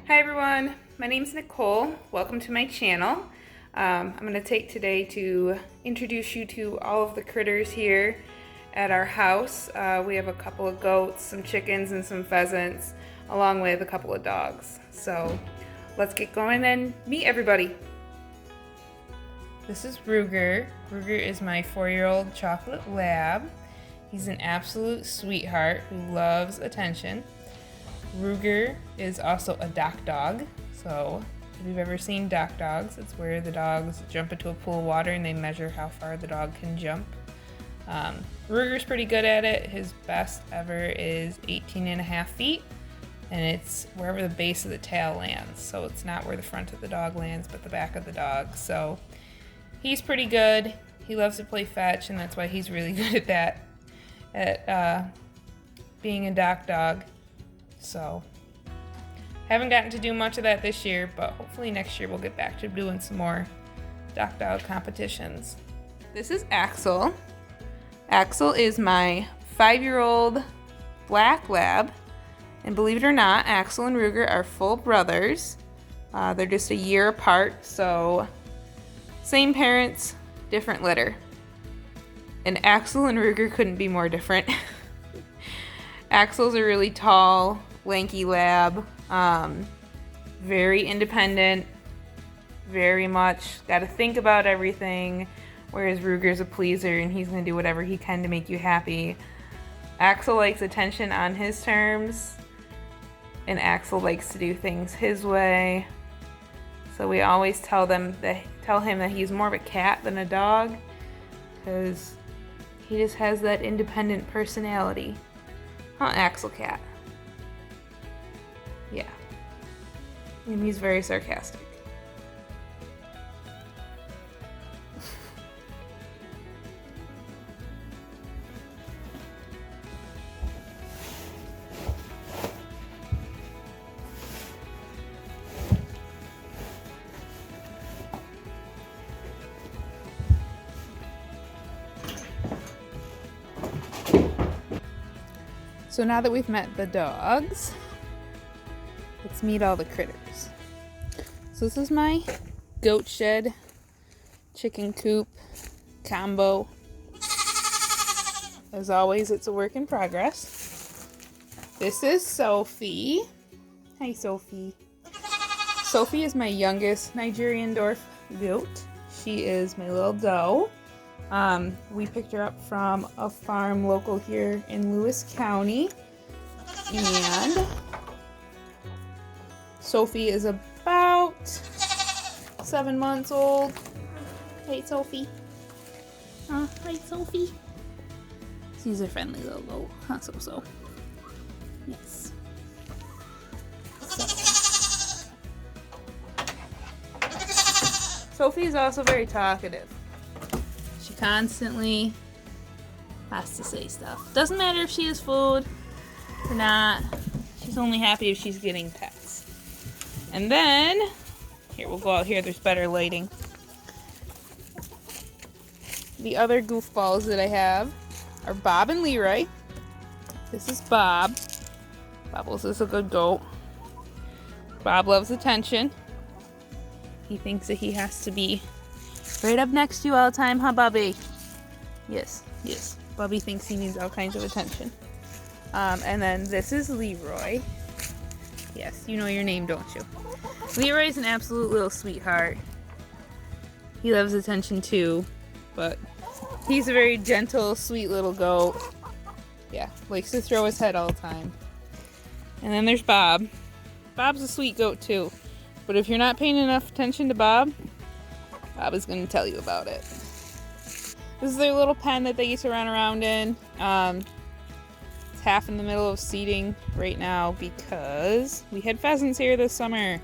Hi everyone, my name's Nicole. Welcome to my channel. I'm going to take today to introduce you to all of the critters here at our house. We have a couple of goats, some chickens, and some pheasants, along with a couple of dogs. So let's get going and meet everybody. This is Ruger. Ruger is my 4-year-old chocolate lab. He's an absolute sweetheart who loves attention. Ruger is also a dock dog. So if you've ever seen dock dogs, it's where the dogs jump into a pool of water and they measure how far the dog can jump. Ruger's pretty good at it. His best ever is 18.5 feet, and it's wherever the base of the tail lands. So it's not where the front of the dog lands, but the back of the dog. So he's pretty good. He loves to play fetch, and that's why he's really good at that, at being a dock dog. So haven't gotten to do much of that this year, but hopefully next year we'll get back to doing some more dock dog competitions. This is Axel. Axel is my 5-year-old black lab, and believe it or not, Axel and Ruger are full brothers. They're just a year apart, so same parents, different litter. And Axel and Ruger couldn't be more different. Axel's a really tall, lanky lab, very independent, very much got to think about everything, whereas Ruger's a pleaser and he's going to do whatever he can to make you happy. Axel likes attention on his terms, and Axel likes to do things his way. So we always tell him that he's more of a cat than a dog, because he just has that independent personality. Huh, Axel cat? Yeah. And he's very sarcastic. So now that we've met the dogs, let's meet all the critters. So this is my goat shed, chicken coop combo. As always, it's a work in progress. This is Sophie. Hi, Sophie. Sophie is my youngest Nigerian dwarf goat. She is my little doe. We picked her up from a farm local here in Lewis County, and Sophie is about 7 months old. Hey, Sophie. Hi, Sophie. She's a friendly little goat. Huh, so. Yes. Sophie's also very talkative. She constantly has to say stuff. Doesn't matter if she has food or not. She's only happy if she's getting pets. And then, here, we'll go out here. There's better lighting. The other goofballs that I have are Bob and Leroy. This is Bob. Bubbles is a good goat. Bob loves attention. He thinks that he has to be right up next to you all the time, huh, Bubby? Yes. Bubby thinks he needs all kinds of attention. And then this is Leroy. Yes, you know your name, don't you? Leroy's an absolute little sweetheart. He loves attention too, but he's a very gentle, sweet little goat. Yeah, likes to throw his head all the time. And then there's Bob. Bob's a sweet goat too, but if you're not paying enough attention to Bob, Bob is going to tell you about it. This is their little pen that they get to run around in. It's half in the middle of seeding right now because we had pheasants here this summer. And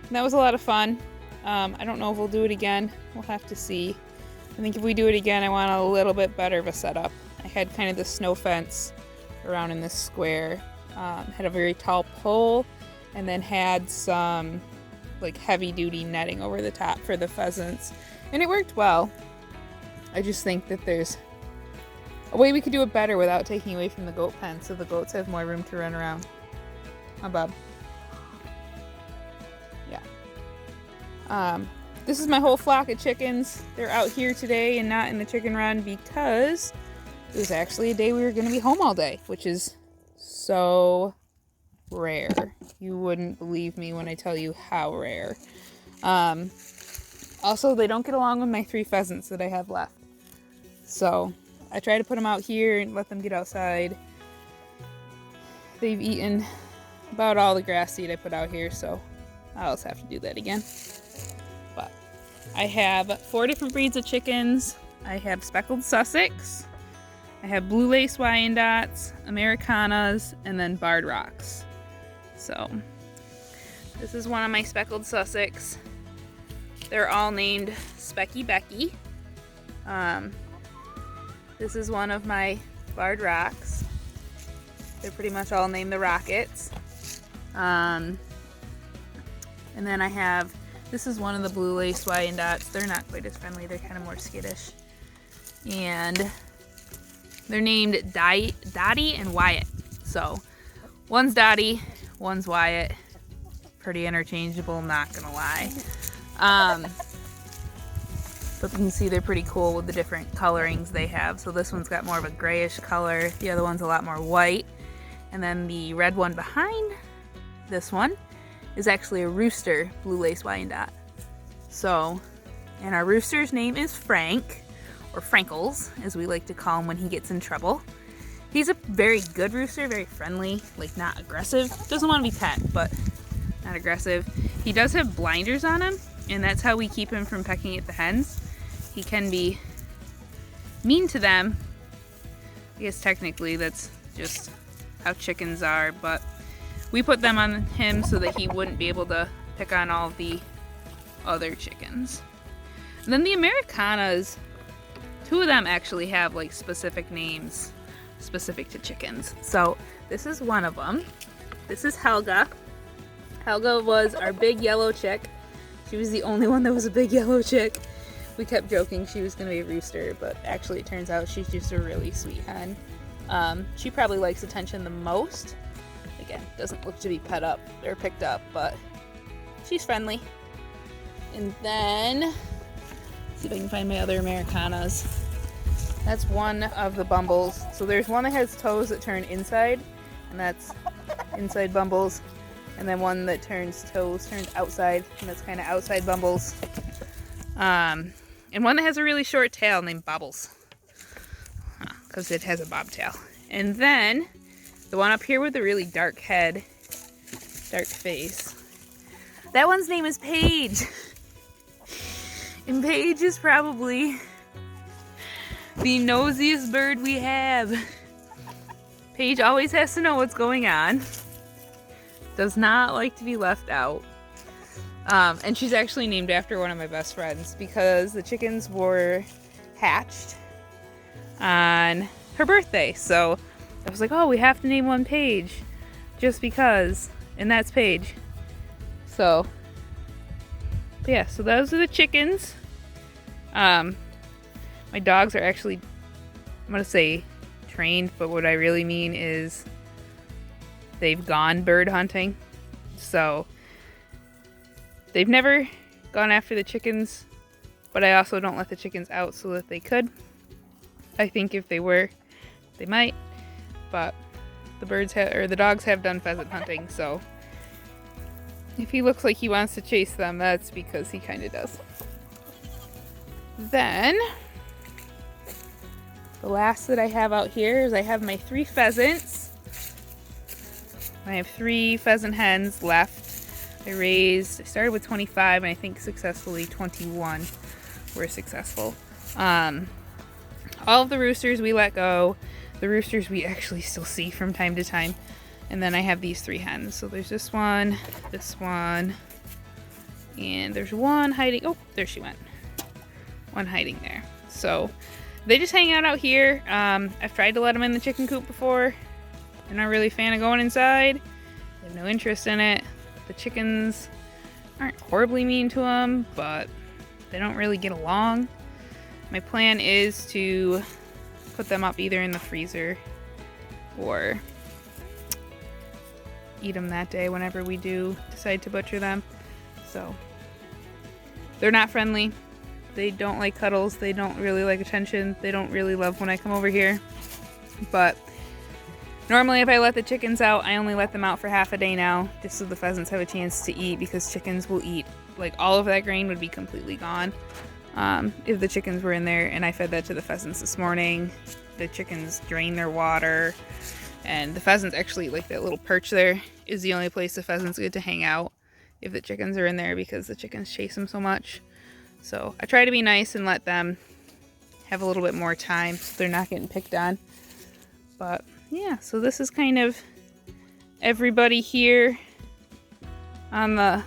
that was a lot of fun. I don't know if we'll do it again. We'll have to see. I think if we do it again, I want a little bit better of a setup. I had kind of the snow fence around in this square. Had a very tall pole, and then had some like heavy duty netting over the top for the pheasants, and it worked well. I just think that there's a way we could do it better without taking away from the goat pen, so the goats have more room to run around. Huh, Bob? This is my whole flock of chickens. They're out here today and not in the chicken run because it was actually a day we were going to be home all day, which is so rare. You wouldn't believe me when I tell you how rare. Also, they don't get along with my 3 pheasants that I have left. So I try to put them out here and let them get outside. They've eaten about all the grass seed I put out here, so I'll also have to do that again. But I have 4 different breeds of chickens. I have speckled Sussex, I have blue lace Wyandottes, Americanas, and then Barred Rocks. So this is one of my speckled Sussex. They're all named Specky Becky. This is one of my Barred Rocks. They're pretty much all named the Rockets. And then I have, this is one of the blue lace Wyandottes. They're not quite as friendly. They're kind of more skittish. And they're named Dottie and Wyatt. So one's Dottie, one's Wyatt. Pretty interchangeable, not gonna lie. But you can see they're pretty cool with the different colorings they have. So this one's got more of a grayish color. The other one's a lot more white. And then the red one behind this one is actually a rooster blue lace Wyandotte. So, and our rooster's name is Frank, or Frankles, as we like to call him when he gets in trouble. He's a very good rooster, very friendly, like not aggressive. Doesn't want to be pet, but not aggressive. He does have blinders on him, and that's how we keep him from pecking at the hens. He can be mean to them. I guess technically that's just how chickens are, but we put them on him so that he wouldn't be able to pick on all the other chickens. And then the Americanas, 2 of them actually have like specific names specific to chickens. So this is one of them. This is Helga. Helga was our big yellow chick. She was the only one that was a big yellow chick. We kept joking she was gonna be a rooster, but actually it turns out she's just a really sweet hen. She probably likes attention the most. Again, doesn't look to be pet up or picked up, but she's friendly. And then, let's see if I can find my other Americanas. That's one of the Bumbles. So there's one that has toes that turn inside, and that's inside Bumbles. And then one that turns toes turned outside, and that's kind of outside Bumbles. And one that has a really short tail named Bobbles, because it has a bobtail. And then the one up here with the really dark head, dark face, that one's name is Paige. And Paige is probably the nosiest bird we have. Paige always has to know what's going on. Does not like to be left out. And she's actually named after one of my best friends because the chickens were hatched on her birthday. So I was like, oh, we have to name one Paige just because. And that's Paige. So, but yeah, so those are the chickens. My dogs are actually, I'm going to say trained, but what I really mean is they've gone bird hunting. So they've never gone after the chickens, but I also don't let the chickens out so that they could. I think if they were, they might, but the dogs have done pheasant hunting, so if he looks like he wants to chase them, that's because he kind of does. Then the last that I have out here is I have my 3 pheasants. I have 3 pheasant hens left. I started with 25, and I think successfully 21 were successful. All of the roosters we let go. The roosters we actually still see from time to time. And then I have these 3 hens. So there's this one, and there's one hiding. Oh, there she went. One hiding there. So they just hang out here. I've tried to let them in the chicken coop before. They're not really a fan of going inside. They have no interest in it. The chickens aren't horribly mean to them, but they don't really get along. My plan is to put them up either in the freezer or eat them that day whenever we do decide to butcher them. So They're not friendly. They don't like cuddles. They don't really like attention. They don't really love when I come over here. But normally if I let the chickens out, I only let them out for half a day now, just so the pheasants have a chance to eat, because chickens will eat. Like, all of that grain would be completely gone if the chickens were in there. And I fed that to the pheasants this morning. The chickens drain their water. And the pheasants actually, like, that little perch there is the only place the pheasants get to hang out if the chickens are in there, because the chickens chase them so much. So I try to be nice and let them have a little bit more time so they're not getting picked on. But yeah, so this is kind of everybody here on the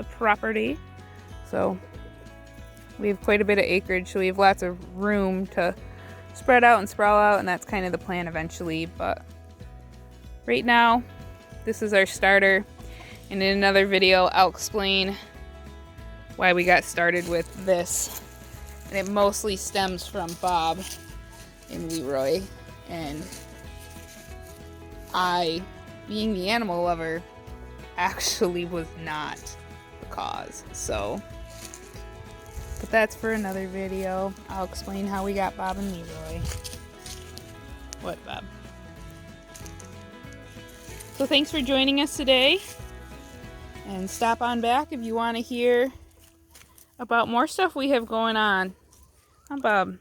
property. So we have quite a bit of acreage, so we have lots of room to spread out and sprawl out, and that's kind of the plan eventually. But right now, this is our starter. And in another video, I'll explain why we got started with this. And it mostly stems from Bob and Leroy. And I, being the animal lover, actually was not the cause. So, but that's for another video. I'll explain how we got Bob and Leroy. What, Bob? So thanks for joining us today. And stop on back if you want to hear about more stuff we have going on. Huh, Bob?